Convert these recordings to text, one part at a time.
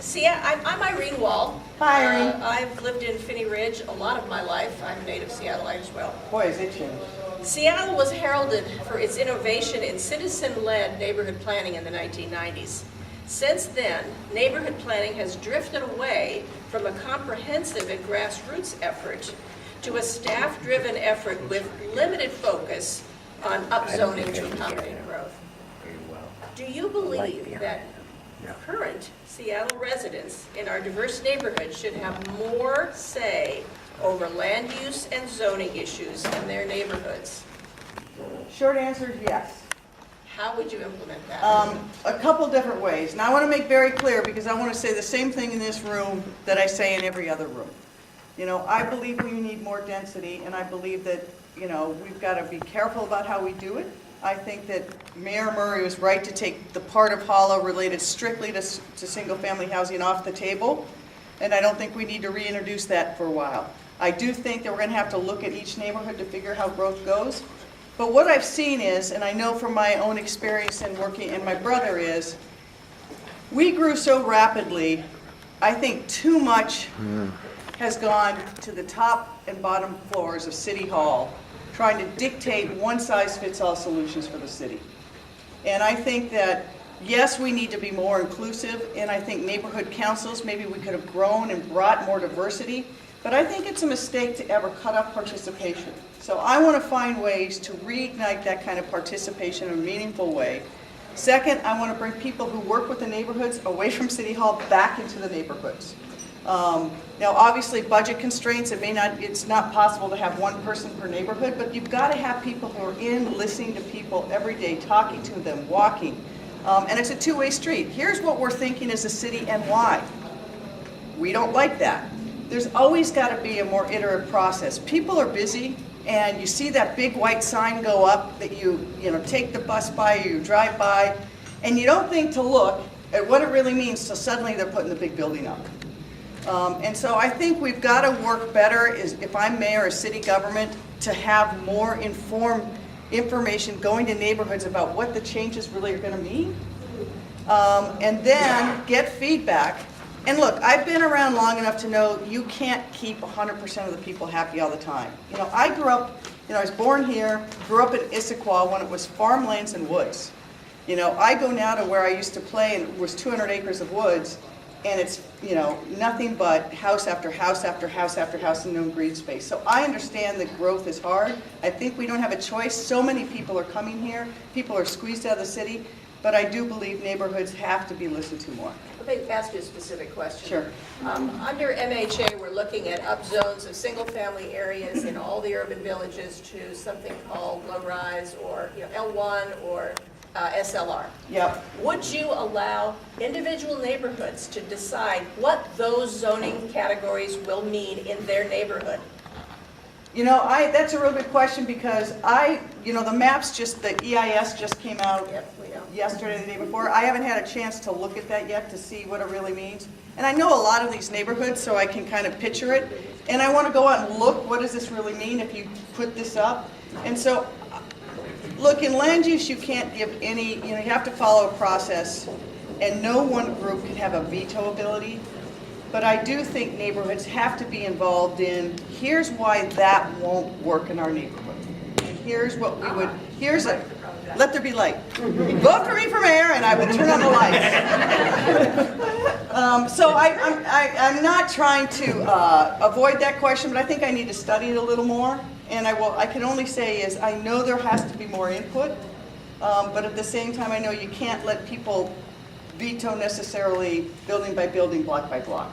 See, I'm Irene Wall. Hi, Irene. I've lived in Finney Ridge a lot of my life. I'm a native Seattleite as well. Boy, is it changed. Seattle was heralded for its innovation in citizen-led neighborhood planning in the 1990s. Since then, neighborhood planning has drifted away from a comprehensive and grassroots effort to a staff-driven effort with limited focus on upzoning to accommodate growth. Do you believe that current Seattle residents in our diverse neighborhoods should have more say over land use and zoning issues in their neighborhoods? Short answer is yes. How would you implement that? A couple different ways. Now I want to make very clear, because I want to say the same thing in this room that I say in every other room. You know, I believe we need more density, and I believe that, you know, we've got to be careful about how we do it. I think that Mayor Murray was right to take the part of Hollow related strictly to single-family housing off the table, and I don't think we need to reintroduce that for a while. I do think that we're going to have to look at each neighborhood to figure how growth goes. But what I've seen is, and I know from my own experience in working, and my brother is, we grew so rapidly, I think too much has gone to the top and bottom floors of City Hall, trying to dictate one-size-fits-all solutions for the city. And I think that, yes, we need to be more inclusive, and I think neighborhood councils, maybe we could have grown and brought more diversity, but I think it's a mistake to ever cut off participation. So I want to find ways to reignite that kind of participation in a meaningful way. Second, I want to bring people who work with the neighborhoods away from City Hall back into the neighborhoods. Now, obviously, budget constraints, it's not possible to have one person per neighborhood, but you've got to have people who are in, listening to people every day, talking to them, walking. And it's a two-way street. Here's what we're thinking as a city and why. We don't like that. There's always got to be a more iterative process. People are busy, and you see that big white sign go up that you take the bus by, or you drive by, and you don't think to look at what it really means till suddenly they're putting the big building up. And so I think we've got to work better, if I'm mayor or city government, to have more informed information going to neighborhoods about what the changes really are going to mean. And then get feedback. And look, I've been around long enough to know you can't keep 100% of the people happy all the time. You know, I grew up, I was born here, grew up in Issaquah when it was farmlands and woods. You know, I go now to where I used to play, and it was 200 acres of woods, and it's, nothing but house after house after house after house and no green space. So I understand that growth is hard. I think we don't have a choice. So many people are coming here. People are squeezed out of the city. But I do believe neighborhoods have to be listened to more. Let me ask you a specific question. Sure. Under MHA, we're looking at upzones of single-family areas in all the urban villages to something called low-rise or L1 or SLR. Yep. Would you allow individual neighborhoods to decide what those zoning categories will mean in their neighborhood? That's a real good question, because the maps the EIS just came out yesterday, the day before. I haven't had a chance to look at that yet to see what it really means. And I know a lot of these neighborhoods, so I can kind of picture it. And I want to go out and look, what does this really mean if you put this up? And so, look, in land use, you can't give any, you have to follow a process, and no one group can have a veto ability. But I do think neighborhoods have to be involved in, here's why that won't work in our neighborhood. And here's what we would, let there be light. Vote for me for mayor and I will turn on the lights. So I'm not trying to avoid that question, but I think I need to study it a little more. And I can only say is, I know there has to be more input, but at the same time, I know you can't let people veto necessarily building by building, block by block.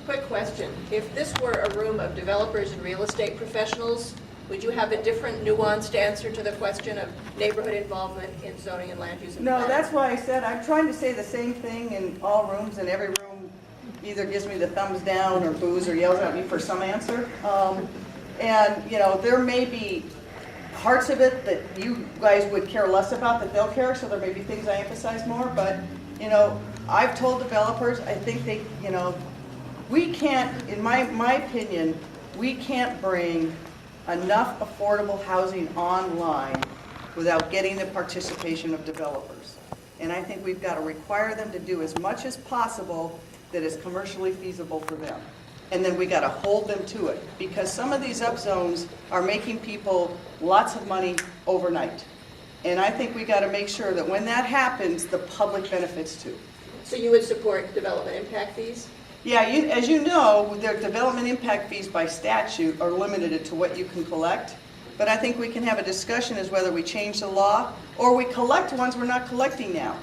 Quick question. If this were a room of developers and real estate professionals, would you have a different nuanced answer to the question of neighborhood involvement in zoning and land use? No, that's why I said I'm trying to say the same thing in all rooms, and every room either gives me the thumbs down or boos or yells at me for some answer. And there may be parts of it that you guys would care less about that they'll care, so there may be things I emphasize more, but I've told developers, I think they, we can't, in my opinion, we can't bring enough affordable housing online without getting the participation of developers. And I think we've got to require them to do as much as possible that is commercially feasible for them. And then we got to hold them to it, because some of these upzones are making people lots of money overnight. And I think we got to make sure that when that happens, the public benefits too. So you would support development impact fees? Yeah, as you know, their development impact fees by statute are limited to what you can collect. But I think we can have a discussion as whether we change the law or we collect ones we're not collecting now.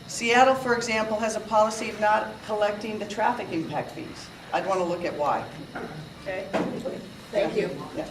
Seattle, for example, has a policy of not collecting the traffic impact fees. I'd want to look at why. Okay, thank you. Yeah.